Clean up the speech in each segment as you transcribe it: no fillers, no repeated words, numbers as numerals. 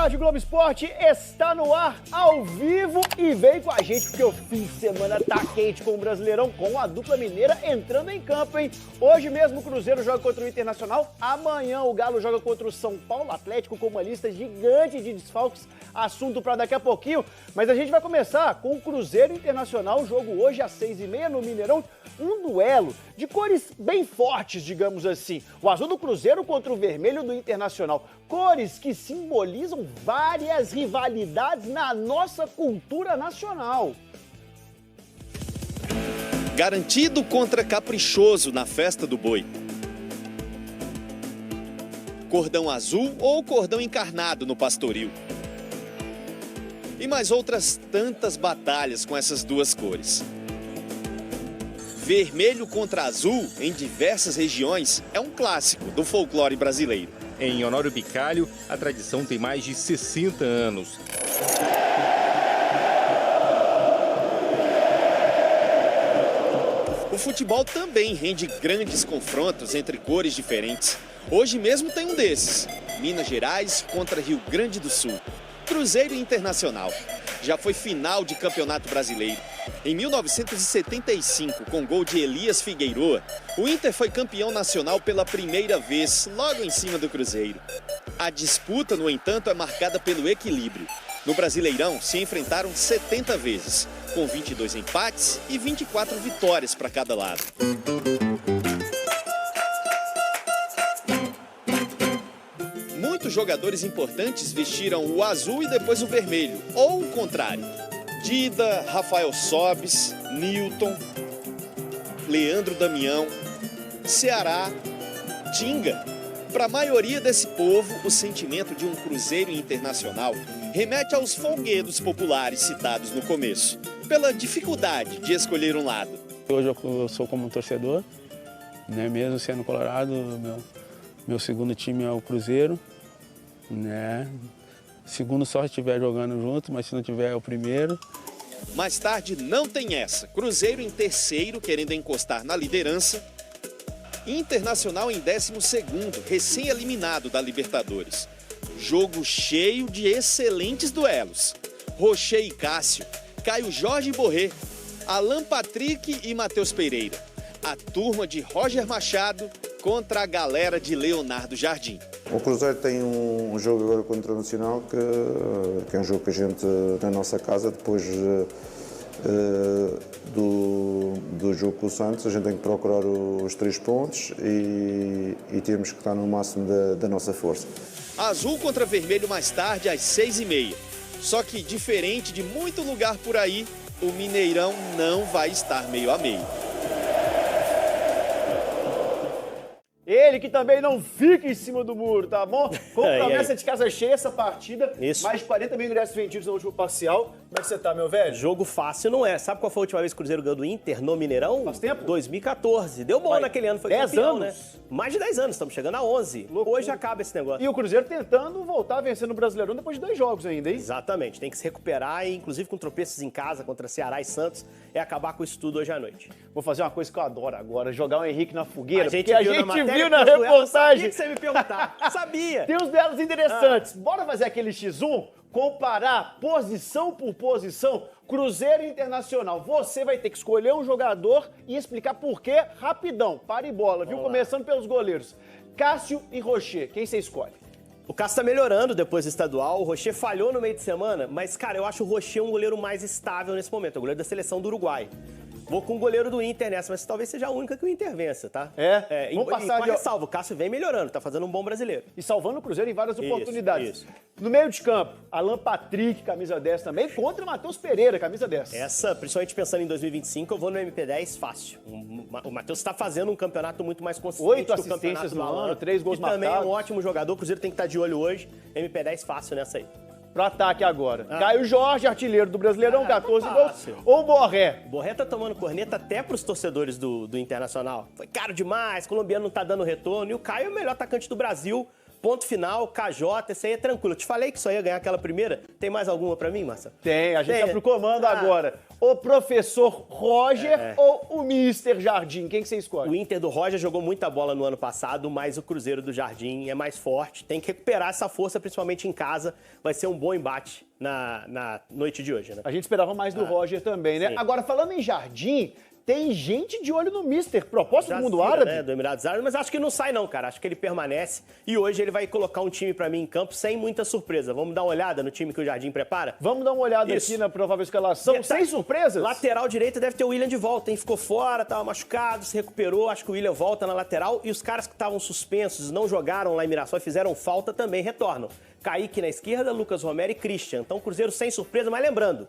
Tarde Globo Esporte está no ar ao vivo e vem com a gente porque o fim de semana tá quente com o Brasileirão, com a dupla mineira entrando em campo, hein? Hoje mesmo o Cruzeiro joga contra o Internacional, amanhã o Galo joga contra o São Paulo Atlético com uma lista gigante de desfalques, assunto para daqui a pouquinho, mas a gente vai começar com o Cruzeiro Internacional, jogo hoje às 6h30 no Mineirão, um duelo de cores bem fortes, digamos assim, o azul do Cruzeiro contra o vermelho do Internacional, cores que simbolizam várias rivalidades na nossa cultura nacional. Garantido contra caprichoso na festa do boi. Cordão azul ou cordão encarnado no pastoril. E mais outras tantas batalhas com essas duas cores. Vermelho contra azul em diversas regiões é um clássico do folclore brasileiro. Em Honório Bicalho, a tradição tem mais de 60 anos. O futebol também rende grandes confrontos entre cores diferentes. Hoje mesmo tem um desses, Minas Gerais contra Rio Grande do Sul. Cruzeiro Internacional. Já foi final de Campeonato Brasileiro. Em 1975, com gol de Elias Figueiroa, o Inter foi campeão nacional pela primeira vez, logo em cima do Cruzeiro. A disputa, no entanto, é marcada pelo equilíbrio. No Brasileirão, se enfrentaram 70 vezes, com 22 empates e 24 vitórias para cada lado. Muitos jogadores importantes vestiram o azul e depois o vermelho, ou o contrário. Dida, Rafael Sobis, Newton, Leandro Damião, Ceará, Tinga. Para a maioria desse povo, o sentimento de um Cruzeiro Internacional remete aos folguedos populares citados no começo, pela dificuldade de escolher um lado. Hoje eu sou como um torcedor, né? Mesmo sendo colorado, meu segundo time é o Cruzeiro, né? Segundo só se estiver jogando junto, mas se não tiver é o primeiro. Mais tarde não tem essa. Cruzeiro em terceiro, querendo encostar na liderança. Internacional em 12º, recém-eliminado da Libertadores. Jogo cheio de excelentes duelos. Rocher e Cássio, Caio Jorge e Borré, Alan Patrick e Matheus Pereira. A turma de Roger Machado contra a galera de Leonardo Jardim. O Cruzeiro tem um jogo agora contra o Nacional, que é um jogo que a gente, na nossa casa, depois do jogo com o Santos, a gente tem que procurar os 3 pontos e temos que estar no máximo da nossa força. Azul contra vermelho mais tarde, às 6h30. Só que, diferente de muito lugar por aí, o Mineirão não vai estar meio a meio. Ele que também não fica em cima do muro, tá bom? Com promessa de casa cheia essa partida, Isso. mais de 40 mil ingressos vendidos no último parcial. Como é que você tá, meu velho? Jogo fácil não é. Sabe qual foi a última vez que o Cruzeiro ganhou do Inter no Mineirão? Faz tempo? 2014. Deu bom naquele ano, foi 10 campeão, anos? né? Mais de 10 anos, estamos chegando a 11. Loucura. Hoje acaba esse negócio. E o Cruzeiro tentando voltar a vencer no Brasileirão depois de 2 jogos ainda, hein? Exatamente, tem que se recuperar e inclusive com tropeços em casa contra Ceará e Santos, é acabar com isso tudo hoje à noite. Vou fazer uma coisa que eu adoro agora, jogar o Henrique na fogueira, A gente porque a viu na gente matéria viu na que os duelos, reportagem. Sabia que você ia me perguntar. Sabia. Tem uns duelos interessantes. Bora fazer aquele X1? Comparar posição por posição, Cruzeiro e Internacional. Você vai ter que escolher um jogador e explicar por quê rapidão. Para e bola, viu? Começando pelos goleiros. Cássio e Rocher. Quem você escolhe? O Cássio tá melhorando depois do estadual, o Rocher falhou no meio de semana, mas, cara, eu acho o Rocher um goleiro mais estável nesse momento, é o goleiro da seleção do Uruguai. Vou com o goleiro do Inter nessa, mas talvez seja a única que o Inter vença, tá? Vamos Com passar a ressalva, o Cássio vem melhorando, tá fazendo um bom brasileiro. E salvando o Cruzeiro em várias oportunidades. Isso. No meio de campo, Alan Patrick, camisa 10 também, contra Matheus Pereira, camisa 10. Essa, principalmente pensando em 2025, eu vou no MP10 fácil. O Matheus está fazendo um campeonato muito mais consistente 8 que o assistências campeonato no do Alan. ano, 3 gols e marcados. também é um ótimo jogador, o Cruzeiro tem que estar de olho hoje. MP10 fácil nessa aí. Pro ataque agora. Caio Jorge, artilheiro do Brasileirão, 14 gols. fácil. Ou Borré. O Borré tá tomando corneta até pros torcedores do Internacional. Foi caro demais, o colombiano não tá dando retorno. E o Caio é o melhor atacante do Brasil ponto final, KJ, essa aí é tranquilo. Eu te falei que só ia ganhar aquela primeira. Tem mais alguma pra mim, Marcelo? Tem, a gente tá pro comando agora. O professor Roger ou o Mister Jardim? Quem que você escolhe? O Inter do Roger jogou muita bola no ano passado, mas o Cruzeiro do Jardim é mais forte. Tem que recuperar essa força, principalmente em casa. Vai ser um bom embate na noite de hoje, né? A gente esperava mais do Roger também, né? sim. Agora, falando em Jardim, tem gente de olho no Mister. Proposta do mundo Jazira, árabe? né, do Emirados Árabes, mas acho que não sai não, cara. Acho que ele permanece e hoje ele vai colocar um time pra mim em campo sem muita surpresa. Vamos dar uma olhada no time que o Jardim prepara? Vamos dar uma olhada Isso. aqui na provável escalação, Detalhe, sem surpresas? Lateral direita deve ter o William de volta, hein? Ficou fora, tava machucado, se recuperou. Acho que o William volta na lateral e os caras que estavam suspensos, não jogaram lá em Mirassol e fizeram falta também retornam. Kaique na esquerda, Lucas Romero e Christian. Então, Cruzeiro sem surpresa, mas lembrando,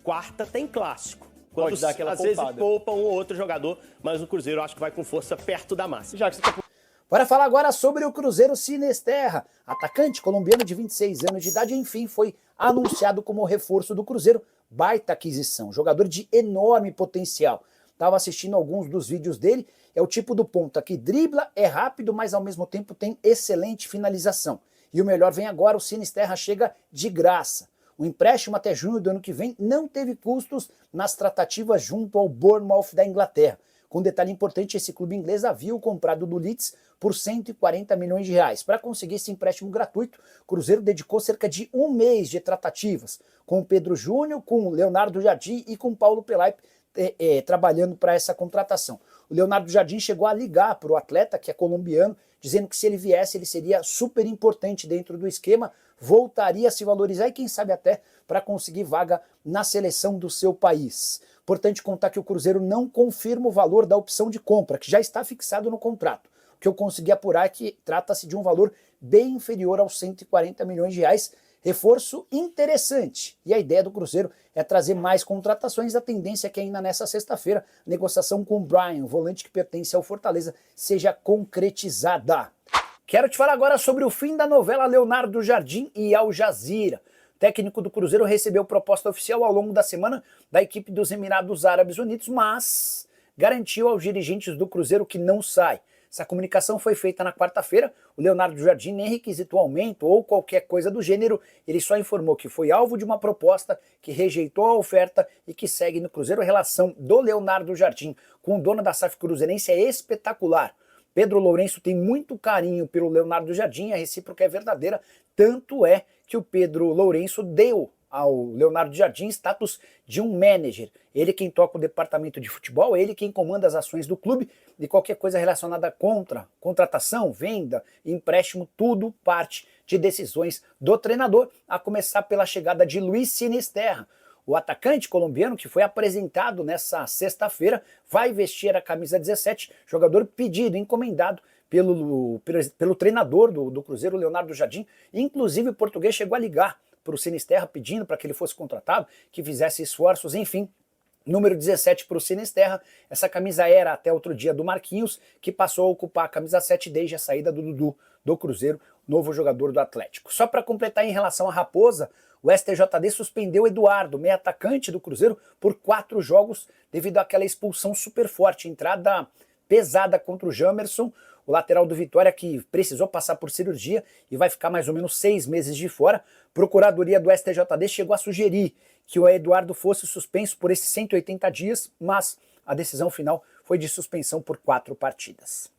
quarta tem clássico. Quando Pode dar aquela às vezes poupada. poupa um ou outro jogador, mas o Cruzeiro eu acho que vai com força perto da massa. Já que você tá Bora falar agora sobre o Cruzeiro Sinisterra. Atacante colombiano de 26 anos de idade, enfim, foi anunciado como reforço do Cruzeiro. Baita aquisição, jogador de enorme potencial. Estava assistindo alguns dos vídeos dele, é o tipo do ponta que dribla, é rápido, mas ao mesmo tempo tem excelente finalização. E o melhor vem agora, o Sinisterra chega de graça. O empréstimo até junho do ano que vem não teve custos nas tratativas junto ao Bournemouth da Inglaterra. Com um detalhe importante, esse clube inglês havia o comprado do Leeds por 140 milhões de reais. Para conseguir esse empréstimo gratuito, o Cruzeiro dedicou cerca de um mês de tratativas com o Pedro Júnior, com o Leonardo Jardim e com o Paulo Pelaipe trabalhando para essa contratação. O Leonardo Jardim chegou a ligar para o atleta, que é colombiano, dizendo que se ele viesse, ele seria super importante dentro do esquema, voltaria a se valorizar e quem sabe até para conseguir vaga na seleção do seu país. Importante contar que o Cruzeiro não confirma o valor da opção de compra, que já está fixado no contrato. O que eu consegui apurar é que trata-se de um valor bem inferior aos 140 milhões de reais, reforço interessante. E a ideia do Cruzeiro é trazer mais contratações. A tendência é que ainda nessa sexta-feira a negociação com o Brian, o volante que pertence ao Fortaleza, seja concretizada. Quero te falar agora sobre o fim da novela Leonardo Jardim e Al Jazeera. O técnico do Cruzeiro recebeu proposta oficial ao longo da semana da equipe dos Emirados Árabes Unidos, mas garantiu aos dirigentes do Cruzeiro que não sai. Essa comunicação foi feita na quarta-feira. O Leonardo Jardim nem requisitou aumento ou qualquer coisa do gênero. Ele só informou que foi alvo de uma proposta, que rejeitou a oferta e que segue no Cruzeiro. A relação do Leonardo Jardim com o dono da SAF cruzeirense é espetacular. Pedro Lourenço tem muito carinho pelo Leonardo Jardim, a recíproca é verdadeira. Tanto é que o Pedro Lourenço deu ao Leonardo Jardim status de um manager. Ele quem toca o departamento de futebol, ele quem comanda as ações do clube e qualquer coisa relacionada a contratação, venda, empréstimo, tudo parte de decisões do treinador, a começar pela chegada de Luiz Sinisterra. O atacante colombiano que foi apresentado nessa sexta-feira vai vestir a camisa 17, jogador pedido, encomendado pelo treinador do Cruzeiro, Leonardo Jardim. Inclusive o português chegou a ligar para o Sinisterra pedindo para que ele fosse contratado, que fizesse esforços, enfim. Número 17 para o Sinisterra, essa camisa era até outro dia do Marquinhos, que passou a ocupar a camisa 7 desde a saída do Dudu do Cruzeiro, novo jogador do Atlético. Só para completar em relação à Raposa, o STJD suspendeu Eduardo, meio atacante do Cruzeiro, por 4 jogos devido àquela expulsão super forte, entrada pesada contra o Jamerson, o lateral do Vitória que precisou passar por cirurgia e vai ficar mais ou menos 6 meses de fora. Procuradoria do STJD chegou a sugerir que o Eduardo fosse suspenso por esses 180 dias, mas a decisão final foi de suspensão por 4 partidas.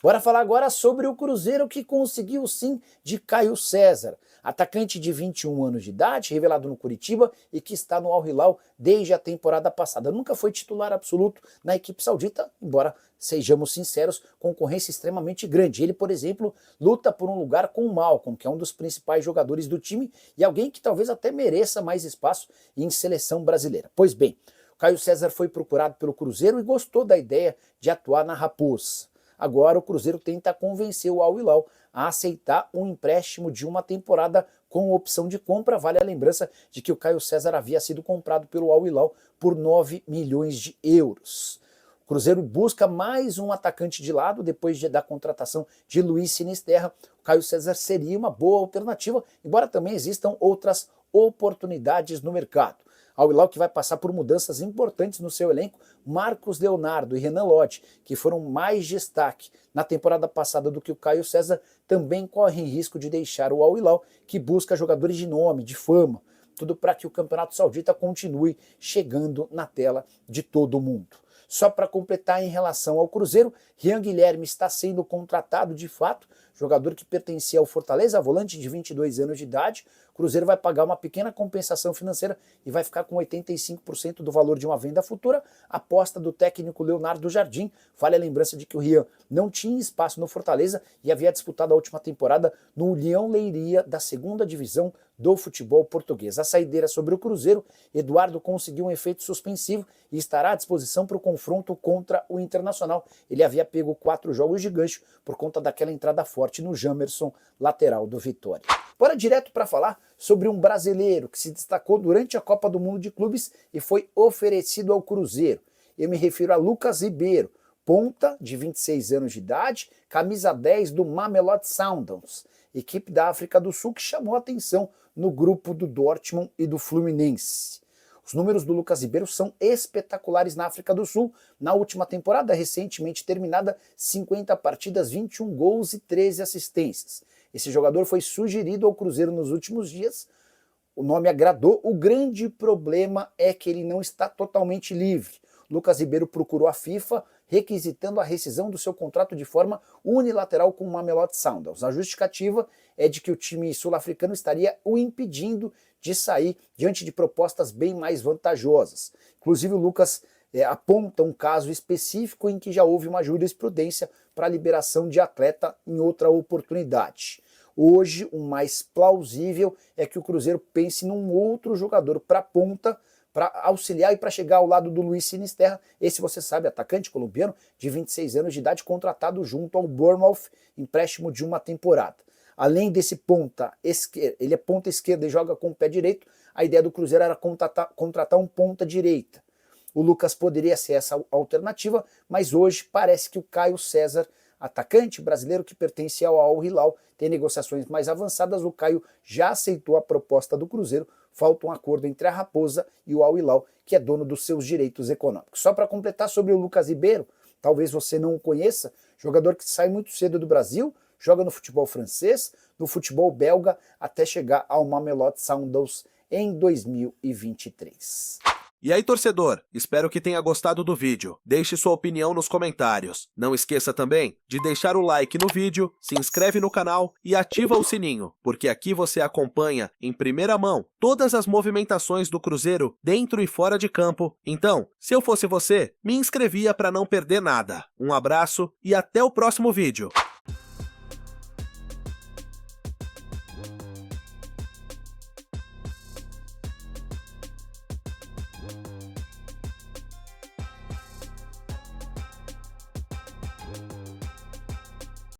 Bora falar agora sobre o Cruzeiro que conseguiu sim de Caio César, atacante de 21 anos de idade, revelado no Curitiba e que está no Al Hilal desde a temporada passada. Nunca foi titular absoluto na equipe saudita, embora sejamos sinceros, concorrência extremamente grande. Ele, por exemplo, luta por um lugar com o Malcom, que é um dos principais jogadores do time e alguém que talvez até mereça mais espaço em seleção brasileira. Pois bem, o Caio César foi procurado pelo Cruzeiro e gostou da ideia de atuar na Raposa. Agora o Cruzeiro tenta convencer o Al Hilal a aceitar um empréstimo de uma temporada com opção de compra. Vale a lembrança de que o Caio César havia sido comprado pelo Al Hilal por 9 milhões de euros. O Cruzeiro busca mais um atacante de lado depois da contratação de Luiz Sinisterra. O Caio César seria uma boa alternativa, embora também existam outras oportunidades no mercado. Al Hilal que vai passar por mudanças importantes no seu elenco, Marcos Leonardo e Renan Lodge, que foram mais destaque na temporada passada do que o Caio César, também correm risco de deixar o Al Hilal, que busca jogadores de nome, de fama, tudo para que o Campeonato Saudita continue chegando na tela de todo mundo. Só para completar em relação ao Cruzeiro, Rian Guilherme está sendo contratado de fato, jogador que pertencia ao Fortaleza, volante de 22 anos de idade. O Cruzeiro vai pagar uma pequena compensação financeira e vai ficar com 85% do valor de uma venda futura. Aposta do técnico Leonardo Jardim. Vale a lembrança de que o Rian não tinha espaço no Fortaleza e havia disputado a última temporada no União Leiria da 2ª divisão do futebol português. A saideira sobre o Cruzeiro, Eduardo conseguiu um efeito suspensivo e estará à disposição para o confronto contra o Internacional. Ele havia pego 4 jogos de gancho por conta daquela entrada forte no Jamerson, lateral do Vitória. Bora direto para falar sobre um brasileiro que se destacou durante a Copa do Mundo de Clubes e foi oferecido ao Cruzeiro. Eu me refiro a Lucas Ribeiro, ponta de 26 anos de idade, camisa 10 do Mamelodi Sundowns, equipe da África do Sul que chamou a atenção no grupo do Dortmund e do Fluminense. Os números do Lucas Ribeiro são espetaculares na África do Sul. Na última temporada, recentemente terminada, 50 partidas, 21 gols e 13 assistências. Esse jogador foi sugerido ao Cruzeiro nos últimos dias. O nome agradou. O grande problema é que ele não está totalmente livre. Lucas Ribeiro procurou a FIFA requisitando a rescisão do seu contrato de forma unilateral com o Mamelodi Sundowns. A justificativa é de que o time sul-africano estaria o impedindo de sair diante de propostas bem mais vantajosas. Inclusive o Lucas aponta um caso específico em que já houve uma jurisprudência para a liberação de atleta em outra oportunidade. Hoje, o mais plausível é que o Cruzeiro pense num outro jogador para ponta, para auxiliar e para chegar ao lado do Luiz Sinisterra. Esse, você sabe, atacante colombiano de 26 anos de idade, contratado junto ao Bournemouth, empréstimo de uma temporada. Além desse ponta esquerda, ele é ponta esquerda e joga com o pé direito, a ideia do Cruzeiro era contratar um ponta direita. O Lucas poderia ser essa alternativa, mas hoje parece que o Caio César, atacante brasileiro que pertence ao Al Hilal, tem negociações mais avançadas. O Caio já aceitou a proposta do Cruzeiro, falta um acordo entre a Raposa e o Al Hilal, que é dono dos seus direitos econômicos. Só para completar sobre o Lucas Ribeiro, talvez você não o conheça, jogador que sai muito cedo do Brasil, joga no futebol francês, no futebol belga, até chegar ao Mamelodi Sundowns em 2023. E aí, torcedor, espero que tenha gostado do vídeo. Deixe sua opinião nos comentários. Não esqueça também de deixar o like no vídeo, se inscreve no canal e ativa o sininho, porque aqui você acompanha em primeira mão todas as movimentações do Cruzeiro dentro e fora de campo. Então, se eu fosse você, me inscrevia para não perder nada. Um abraço e até o próximo vídeo.